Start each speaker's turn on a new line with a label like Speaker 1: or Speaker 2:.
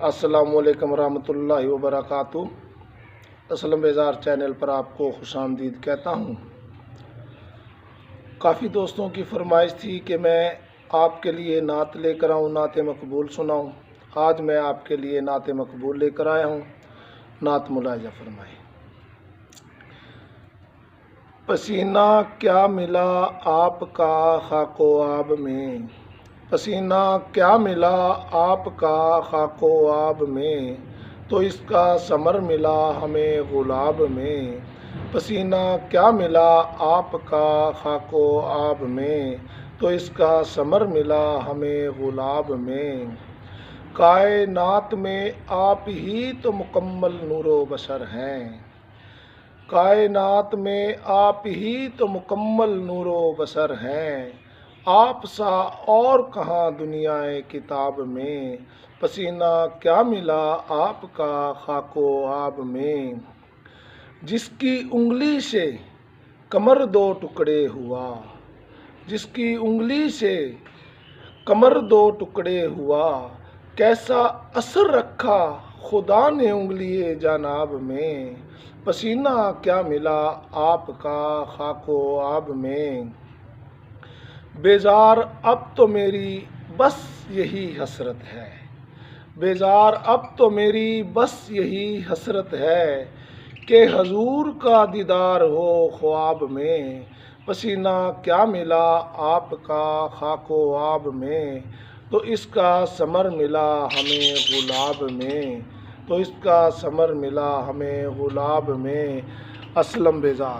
Speaker 1: السلام علیکم ورحمۃ اللہ وبرکاتہ۔ اسلم بیزار چینل پر آپ کو خوش آمدید کہتا ہوں۔ کافی دوستوں کی فرمائش تھی کہ میں آپ کے لیے نعت لے کر آؤں، نعت مقبول سناؤں۔ آج میں آپ کے لیے نعت مقبول لے کر آیا ہوں۔ نعت ملاحظہ فرمائیں۔ پسینہ کیا ملا آپ کا خاک و آب میں، پسینہ کیا ملا آپ کا خاک و آب میں، تو اس کا ثمر ملا ہمیں گلاب میں۔ پسینہ کیا ملا آپ کا خاک و آب میں، تو اس کا ثمر ملا ہمیں گلاب میں۔ کائنات میں آپ ہی تو مکمل نور و بشر ہیں، کائنات میں آپ ہی تو مکمل نور و بشر ہیں۔ آپ سا اور کہاں دنیا کتاب میں، پسینہ کیا ملا آپ کا خاک و آب میں۔ جس کی انگلی سے کمر دو ٹکڑے ہوا، جس کی انگلی سے کمر دو ٹکڑے ہوا، کیسا اثر رکھا خدا نے انگلی جانب میں۔ پسینہ کیا ملا آپ کا خاک و آب میں۔ بیزار اب تو میری بس یہی حسرت ہے، بیزار اب تو میری بس یہی حسرت ہے، کہ حضور کا دیدار ہو خواب میں۔ پسینہ کیا ملا آپ کا خاک و آب میں، تو اس کا ثمر ملا ہمیں گلاب میں، تو اس کا ثمر ملا ہمیں گلاب میں۔ اسلم بیزار۔